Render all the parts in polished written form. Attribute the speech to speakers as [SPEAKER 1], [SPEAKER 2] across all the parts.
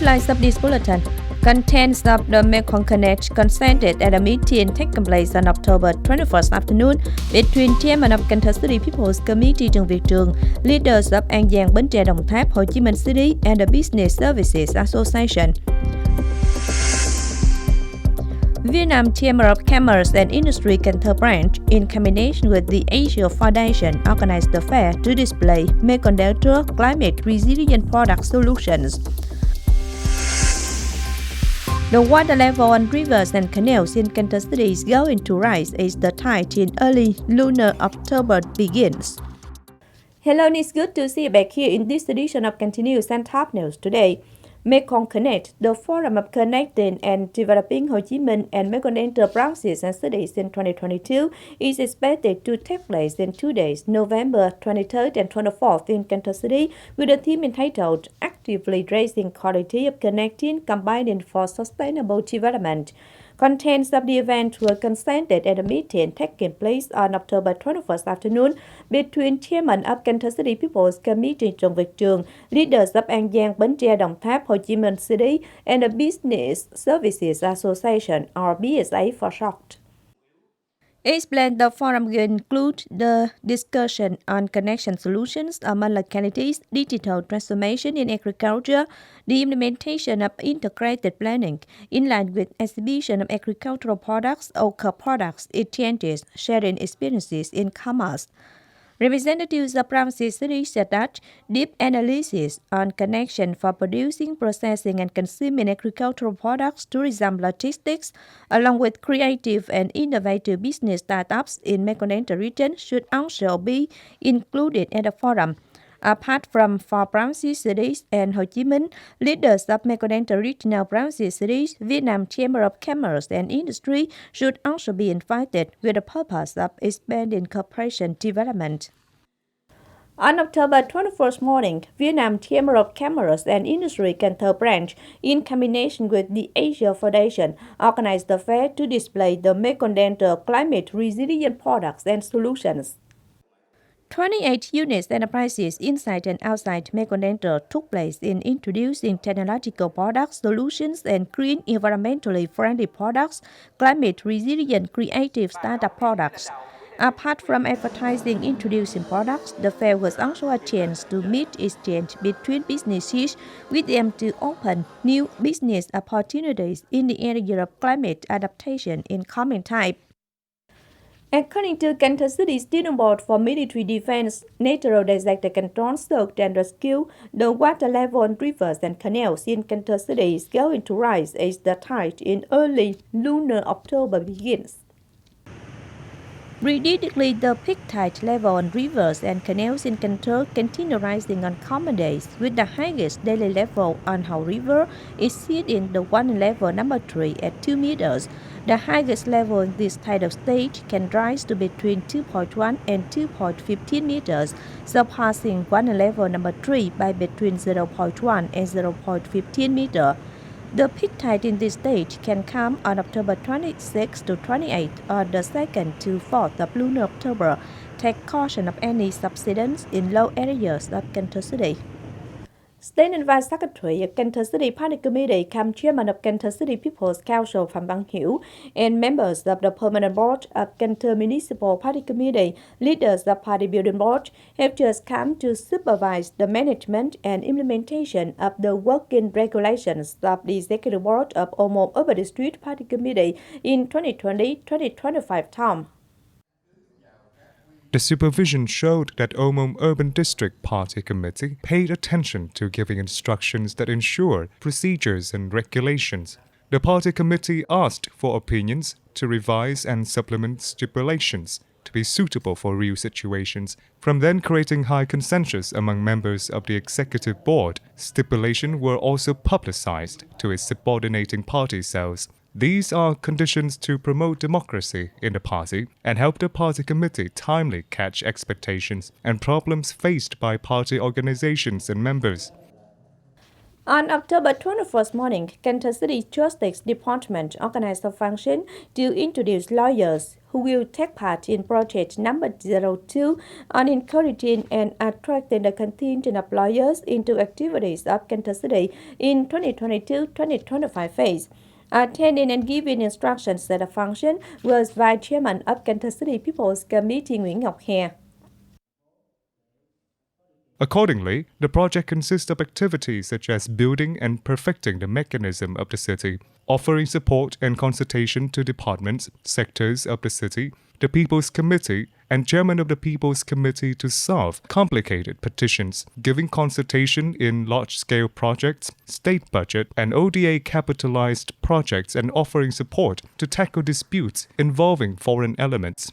[SPEAKER 1] Headlines of this bulletin. Contents of the Mekong Connect consented at a meeting taking place on October 21st afternoon between Chairman of Cần Thơ City People's Committee Trần Việt Trường, leaders of An Giang, Bến Tre, Đồng Tháp, Hồ Chí Minh City, and the Business Services Association. Vietnam Chamber of Commerce and Industry Cần Thơ branch, in combination with the Asia Foundation, organized the fair to display Mekong Delta climate resilient product solutions. The water level on rivers and canals in Cần Thơ City is going to rise as the tide in early lunar October begins. Hello, it's good to see you back here in this edition of Continuous and Top News today. Mekong Connect, the forum of connecting and developing Ho Chi Minh and Mekong Delta branches and cities in 2022, is expected to take place in 2 days, November 23rd and 24th in Cần Thơ City, with a theme entitled Actively Raising Quality of Connecting, Combining for Sustainable Development. Contents of the event were consented at a meeting taking place on October 21st afternoon between Chairman of Cần Thơ City People's Committee Trần Việt Trường, leaders of An Giang, Bến Tre, Đồng Tháp, Hồ Chí Minh City, and the Business Services Association, or BSA for short. Explain the forum will include the discussion on connection solutions among localities, digital transformation in agriculture, the implementation of integrated planning, in line with exhibition of agricultural products, local products, exchanges, sharing experiences in commerce. Representatives of branches cities said that deep analysis on connection for producing, processing, and consuming agricultural products, tourism, logistics, along with creative and innovative business startups in Mekong Delta region should also be included at the forum. Apart from four branches cities and Ho Chi Minh, leaders of Mekong Delta regional branches cities, Vietnam Chamber of Commerce and Industry should also be invited with the purpose of expanding cooperation development. On October 21st morning, Vietnam Chamber of Commerce and Industry Cần Thơ branch, in combination with the Asia Foundation, organized the fair to display the Mekong Delta climate resilient products and solutions. 28 units enterprises inside and outside Mekong Delta took place in introducing technological products, solutions, and green, environmentally friendly products, climate resilient, creative startup products. Apart from advertising introducing products, the fair was also a chance to meet exchange between businesses with them to open new business opportunities in the area of climate adaptation in coming time. According to Cần Thơ City Student Board for Military Defense, Natural Disaster Control, Search and Rescue, the water level on rivers and canals in Cần Thơ City is going to rise as the tide in early lunar October begins. Predictably, the peak tide level on rivers and canals in Cần Thơ continue rising on common days, with the highest daily level on Hậu River exceeding the water level number 3 at 2 meters. The highest level in this tidal stage can rise to between 2.1 and 2.15 meters, surpassing water level number 3 by between 0.1 and 0.15 meter. The peak tide in this stage can come on October 26 to 28 or the 2nd to 4th of lunar October. Take caution of any subsidence in low areas of Cần Thơ City. State and Vice Secretary of Cần Thơ City Party Committee, come Chairman of Cần Thơ City People's Council Phạm Văn Hiểu, and members of the Permanent Board of Cần Thơ Municipal Party Committee, leaders of Party Building Board, have just come to supervise the management and implementation of the working regulations of the Executive Board of Ô Môn Urban District Party Committee in 2020-2025 term.
[SPEAKER 2] The supervision showed that Ô Môn Urban District Party Committee paid attention to giving instructions that ensure procedures and regulations. The party committee asked for opinions to revise and supplement stipulations to be suitable for real situations, from then creating high consensus among members of the executive board. Stipulations were also publicized to its subordinating party cells. These are conditions to promote democracy in the party and help the party committee timely catch expectations and problems faced by party organizations and members.
[SPEAKER 1] On October 21st morning, Cần Thơ City Justice Department organized a function to introduce lawyers who will take part in project number 02 on encouraging and attracting the contingent of lawyers into activities of Cần Thơ City in 2022-2025 phase. Attending and giving instructions at the function was Vice Chairman of Cần Thơ City People's Committee Nguyễn Ngọc Hè.
[SPEAKER 2] Accordingly, the project consists of activities such as building and perfecting the mechanism of the city, offering support and consultation to departments, sectors of the city, the People's Committee, and Chairman of the People's Committee to solve complicated petitions, giving consultation in large-scale projects, state budget, and ODA capitalized projects, and offering support to tackle disputes involving foreign elements.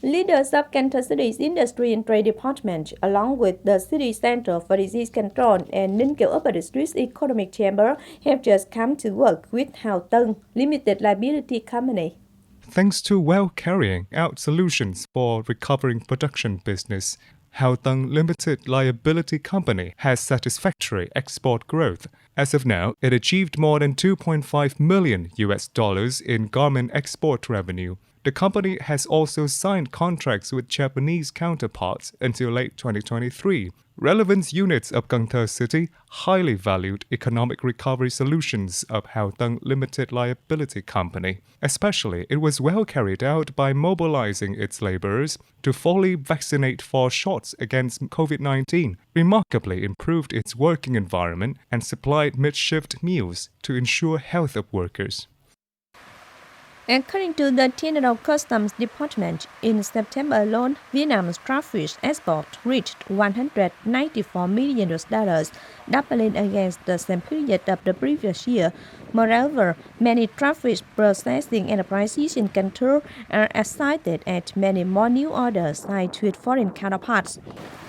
[SPEAKER 1] Leaders of Cần Thơ City's Industry and Trade Department, along with the City Center for Disease Control and Ninh Kiều Upper District Economic Chamber, have just come to work with Hào Tân Limited Liability Company.
[SPEAKER 2] Thanks to well carrying out solutions for recovering production business, Hào Tân Limited Liability Company has satisfactory export growth. As of now, it achieved more than $2.5 million in garment export revenue. The company has also signed contracts with Japanese counterparts until late 2023. Relevant units of Cần Thơ City highly valued economic recovery solutions of Hào Tân Limited Liability Company. Especially, it was well carried out by mobilizing its laborers to fully vaccinate for shots against COVID-19, remarkably improved its working environment, and supplied mid-shift meals to ensure health of workers.
[SPEAKER 1] According to the General Customs Department, in September alone, Vietnam's traffic export reached $194 million, doubling against the same period of the previous year. Moreover, many traffic processing enterprises in Cần Thơ are excited at many more new orders signed with foreign counterparts.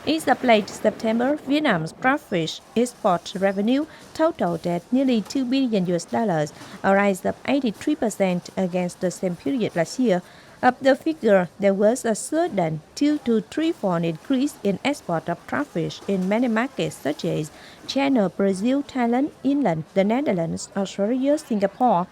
[SPEAKER 1] As of late September, Vietnam's traffic export revenue totaled at nearly $2 billion, a rise of 83% against the same period last year. Of the figure, there was a sudden 2 to 3-fold increase in export of traffic in many markets such as China, Brazil, Thailand, England, the Netherlands, Australia, Singapore.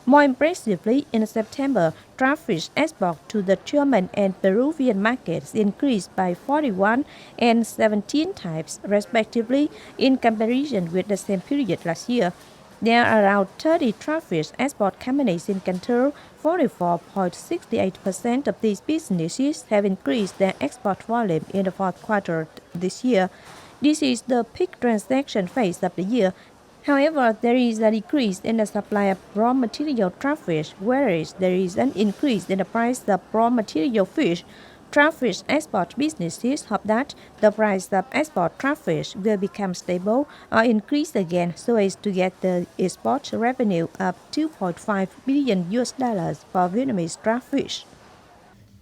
[SPEAKER 1] More impressively, in September, traffic export to the German and Peruvian markets increased by 41 and 17 times, respectively, in comparison with the same period last year. There are around 30 traffic export companies in Cần Thơ. 44.68% of these businesses have increased their export volume in the fourth quarter this year. This is the peak transaction phase of the year. However, there is a decrease in the supply of raw material traffic, whereas there is an increase in the price of raw material fish. Traffic export businesses hope that the price of export traffic will become stable or increase again so as to get the export revenue of $2.5 billion for Vietnamese traffic.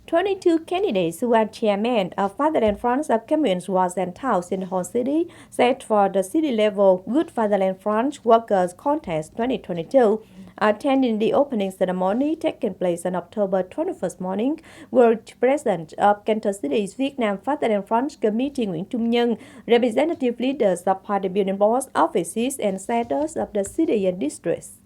[SPEAKER 1] 22 candidates who are chairmen of Fatherland Front of Communes, wards and towns in the whole city set for the city-level Good Fatherland Front Workers Contest 2022. Attending the opening ceremony taking place on October 21st morning were President of Cần Thơ City's Vietnam Fatherland Front Committee Nguyễn Trung Nhân, representative leaders of party building boards, offices, and senators of the city and districts.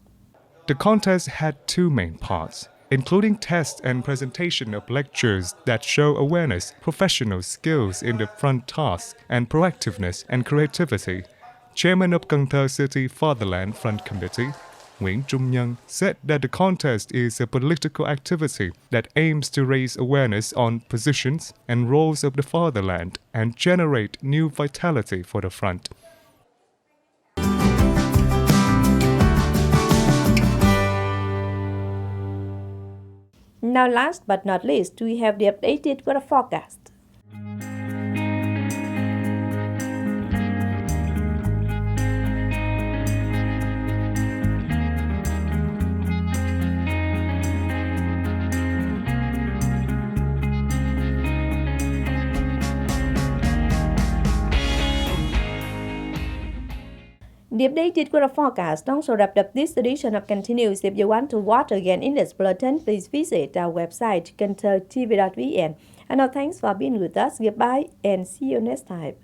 [SPEAKER 2] The contest had two main parts, including tests and presentation of lectures that show awareness, professional skills in the front task, and proactiveness and creativity. Chairman of Cần Thơ City Fatherland Front Committee, Nguyễn Trung Nhân, said that the contest is a political activity that aims to raise awareness on positions and roles of the fatherland and generate new vitality for the front.
[SPEAKER 1] Now, last but not least, we have the updated weather forecast. The updated weather forecast also wrapped up this edition of Continues. If you want to watch again in this bulletin, please visit our website, canaltv.vn. And now thanks for being with us. Goodbye and see you next time.